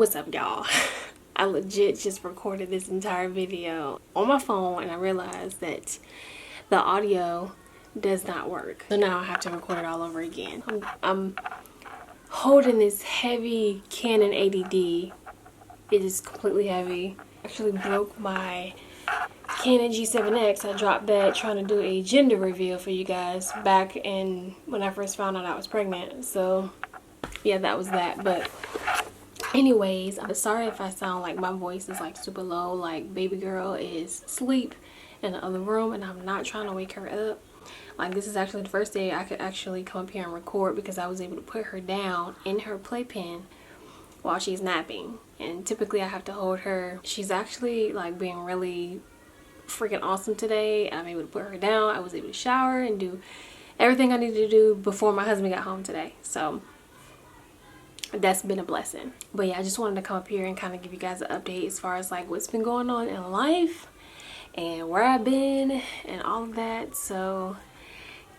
What's up, y'all? I legit just recorded this entire video on my phone and I realized that the audio does not work. So now I have to record it all over again. I'm holding this heavy Canon 80D. It is completely heavy. Actually broke my Canon G7X. I dropped that trying to do a gender reveal for you guys back in when I first found out I was pregnant. So yeah, that was that. But anyways, I'm sorry if I sound like my voice is like super low. Like baby girl is asleep in the other room and I'm not trying to wake her up. Like this is actually the first day I could actually come up here and record because I was able to put her down in her playpen while she's napping. And typically I have to hold her. She's actually like being really freaking awesome today. I'm able to put her down. I was able to shower and do everything I needed to do before my husband got home today. So that's been a blessing. But yeah, I just wanted to come up here and kind of give you guys an update as far as like what's been going on in life and where I've been and all of that. So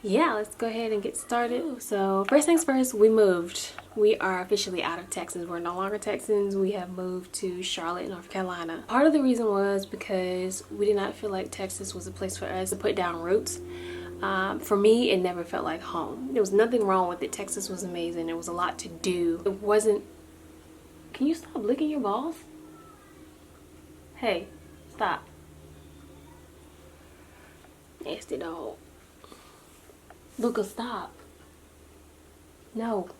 yeah, let's go ahead and get started. So first things first, we moved. We are officially out of Texas. We're no longer Texans. We have moved to Charlotte, North Carolina. Part of the reason was because we did not feel like Texas was a place for us to put down roots. For me, it never felt like home. There was nothing wrong with it. Texas was amazing. There was a lot to do. It wasn't... Can you stop licking your balls? Hey, stop. Nasty dog. Luca, stop. No.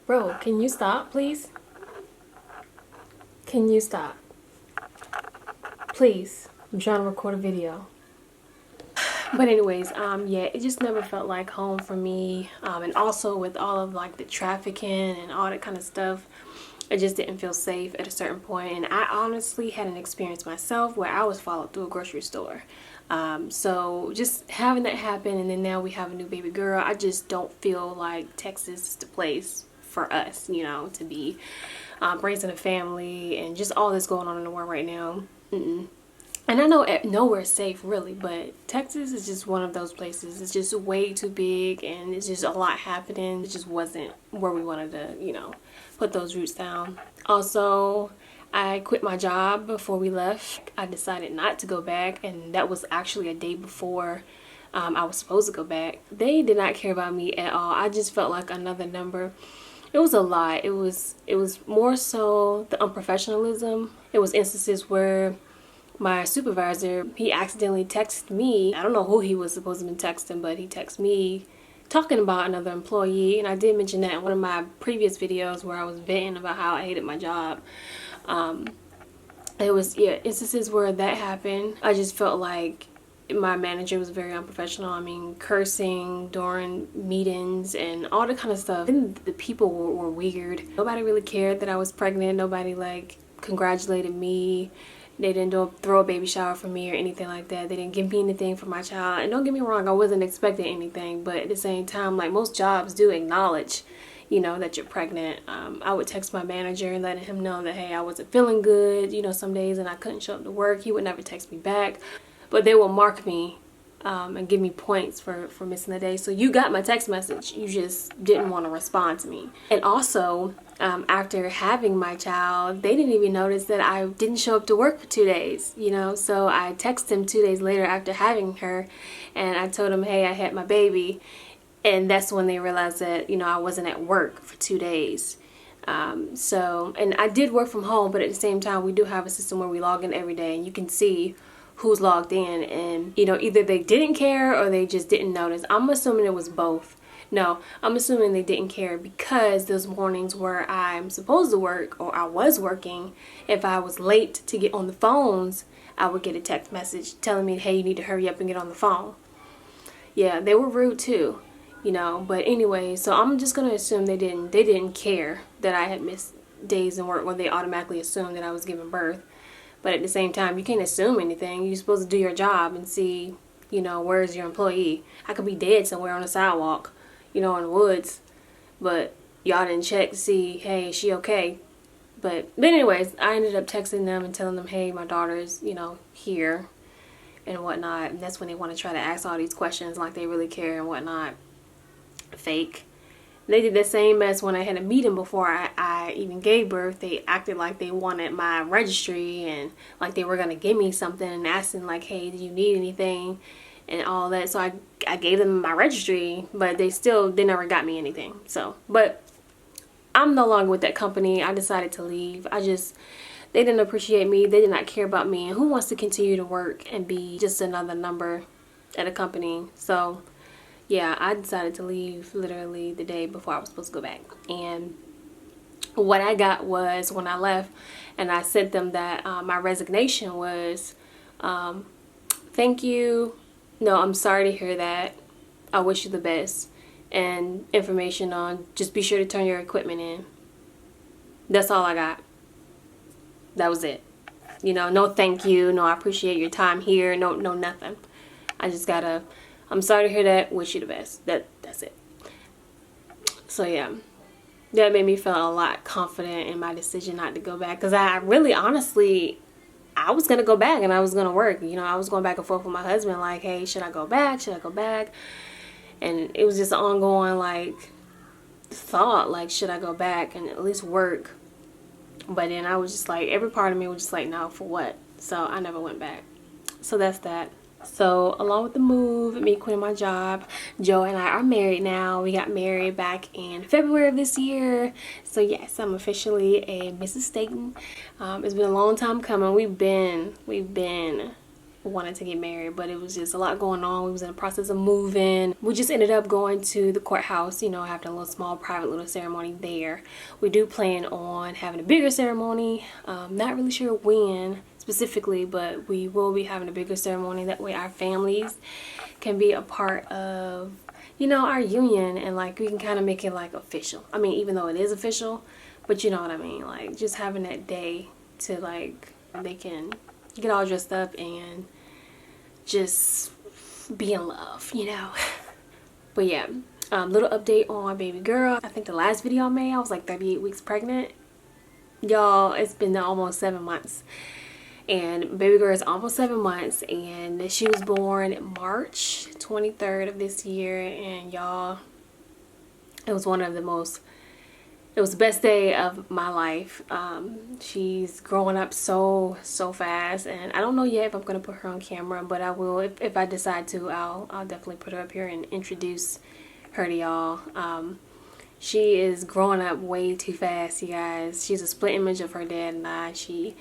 Bro, can you stop, please? Can you stop? Please, I'm trying to record a video. But anyways, yeah, it just never felt like home for me. And also with all of like the trafficking and all that kind of stuff, I just didn't feel safe at a certain point. And I honestly had an experience myself where I was followed through a grocery store. So just having that happen, and then now we have a new baby girl, I just don't feel like Texas is the place for us, you know, to be raising a family and just all this going on in the world right now. And I know nowhere's safe really, but Texas is just one of those places. It's just way too big and it's just a lot happening. It just wasn't where we wanted to, you know, put those roots down. Also, I quit my job before we left. I decided not to go back, and that was actually a day before I was supposed to go back. They did not care about me at all. I just felt like another number. It was a lot. It was more so the unprofessionalism. It was instances where my supervisor, he accidentally texted me. I don't know who he was supposed to be texting, but he texted me talking about another employee. And I did mention that in one of my previous videos where I was venting about how I hated my job. It was, yeah, instances where that happened. I just felt like my manager was very unprofessional. I mean, cursing during meetings and all that kind of stuff. And the people were weird. Nobody really cared that I was pregnant. Nobody like congratulated me. They didn't throw a baby shower for me or anything like that. They didn't give me anything for my child. And don't get me wrong, I wasn't expecting anything. But at the same time, like most jobs do acknowledge, you know, that you're pregnant. I would text my manager and letting him know that, hey, I wasn't feeling good, you know, some days and I couldn't show up to work. He would never text me back. But they will mark me and give me points for missing the day. So you got my text message. You just didn't want to respond to me. And also, after having my child, they didn't even notice that I didn't show up to work for 2 days, you know. So I texted them 2 days later after having her, and I told them, hey, I had my baby. And that's when they realized that, you know, I wasn't at work for 2 days. And I did work from home, but at the same time, we do have a system where we log in every day and you can see who's logged in, and you know, either they didn't care or they just didn't notice. I'm assuming it was both. No, I'm assuming they didn't care because those mornings where I'm supposed to work or I was working, if I was late to get on the phones, I would get a text message telling me, hey, you need to hurry up and get on the phone. Yeah, they were rude too, you know. But anyway, so I'm just gonna assume they didn't care that I had missed days in work, or they automatically assumed that I was giving birth. But at the same time, you can't assume anything. You're supposed to do your job and see, you know, where's your employee. I could be dead somewhere on the sidewalk, you know, in the woods. But y'all didn't check to see, hey, is she okay? But anyways, I ended up texting them and telling them, hey, my daughter's, you know, here and whatnot. And that's when they want to try to ask all these questions like they really care and whatnot. Fake. They did the same mess when I had a meeting before I even gave birth. They acted like they wanted my registry and like they were going to give me something and asking like, hey, do you need anything and all that. So I gave them my registry, but they never got me anything. So, but I'm no longer with that company. I decided to leave. They didn't appreciate me. They did not care about me. And who wants to continue to work and be just another number at a company? So yeah, I decided to leave literally the day before I was supposed to go back. And what I got was, when I left and I sent them that my resignation was, thank you. No, I'm sorry to hear that. I wish you the best. And information on just be sure to turn your equipment in. That's all I got. That was it. You know, no thank you, no I appreciate your time here, no nothing. I just gotta, I'm sorry to hear that, wish you the best. That's it. So yeah, that made me feel a lot confident in my decision not to go back, because I really honestly, I was gonna go back and I was gonna work. You know, I was going back and forth with my husband like, hey, should I go back, should I go back? And it was just an ongoing like thought, like, should I go back and at least work? But then I was just like, every part of me was just like, no, for what? So I never went back. So that's that. So along with the move, me quitting my job, Joe and I are married now. We got married back in February of this year. So yes, I'm officially a Mrs. Staten. It's been a long time coming. We've been wanting to get married, but it was just a lot going on. We was in the process of moving. We just ended up going to the courthouse, you know, having a little small private little ceremony there. We do plan on having a bigger ceremony. Not really sure when specifically, but we will be having a bigger ceremony. That way our families can be a part of, you know, our union, and like we can kind of make it like official. I mean, even though it is official, but you know what I mean, like just having that day to like, they can get all dressed up and just be in love, you know. But yeah, little update on baby girl. I think the last video I made, I was like 38 weeks pregnant. Y'all, it's been almost 7 months. And baby girl is almost 7 months, and she was born March 23rd of this year. And y'all, it was it was the best day of my life. She's growing up so fast, and I don't know yet if I'm gonna put her on camera, but I will. If I decide to, I'll definitely put her up here and introduce her to y'all. She is growing up way too fast, you guys. She's a split image of her dad and I. She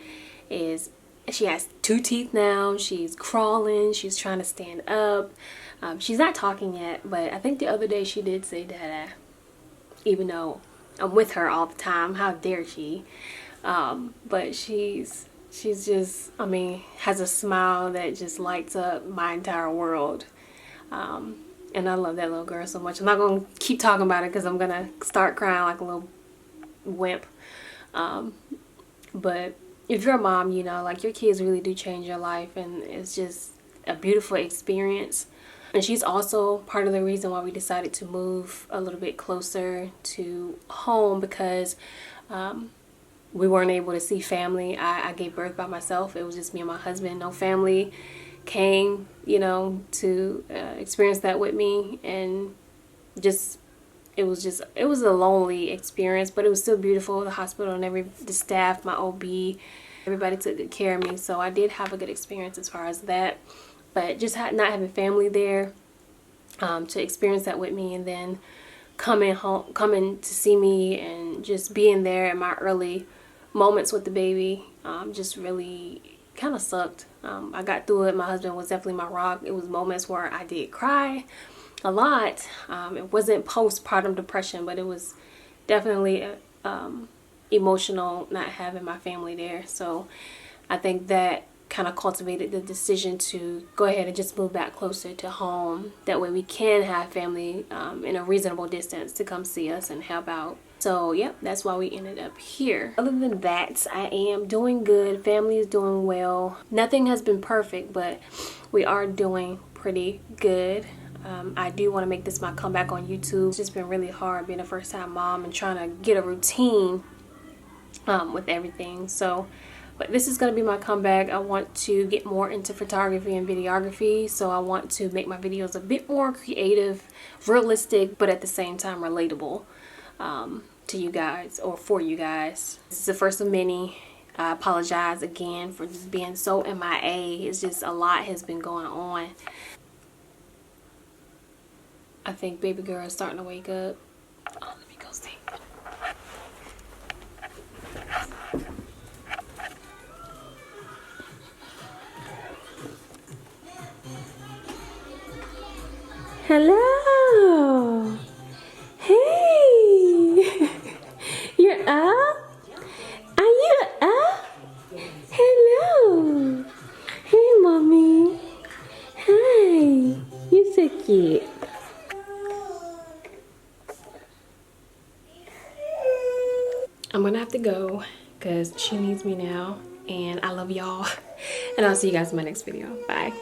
has 2 teeth now. She's crawling. She's trying to stand up. She's not talking yet, but I think the other day she did say dada, even though I'm with her all the time. How dare she? But she's just, I mean, has a smile that just lights up my entire world. And I love that little girl so much. I'm not going to keep talking about it because I'm going to start crying like a little wimp. But if you're a mom, you know, like your kids really do change your life, and it's just a beautiful experience. And she's also part of the reason why we decided to move a little bit closer to home, because we weren't able to see family. I gave birth by myself. It was just me and my husband. No family came, you know, to experience that with me. And just it was a lonely experience, but it was still beautiful. The hospital and the staff, my OB, everybody took good care of me. So I did have a good experience as far as that. But just not having family there to experience that with me, and then coming to see me, and just being there in my early moments with the baby, just really kind of sucked. I got through it. My husband was definitely my rock. It was moments where I did cry a lot. It wasn't postpartum depression, but it was definitely emotional not having my family there. So I think that kind of cultivated the decision to go ahead and just move back closer to home. That way we can have family in a reasonable distance to come see us and help out. So yep, that's why we ended up here. Other than that, I am doing good. Family is doing well. Nothing has been perfect, but we are doing pretty good. I do want to make this my comeback on YouTube. It's just been really hard being a first-time mom and trying to get a routine with everything. So but this is going to be my comeback. I want to get more into photography and videography, so I want to make my videos a bit more creative, realistic, but at the same time relatable. to you guys, or for you guys. This is the first of many. I apologize again for just being so MIA. It's just a lot has been going on. I think baby girl is starting to wake up. Oh, let me go see. Hello. Hey. You're up? Are you up? Hello. Hey, mommy. Hi. You're so cute. I'm gonna have to go because she needs me now, and I love y'all, and I'll see you guys in my next video. Bye.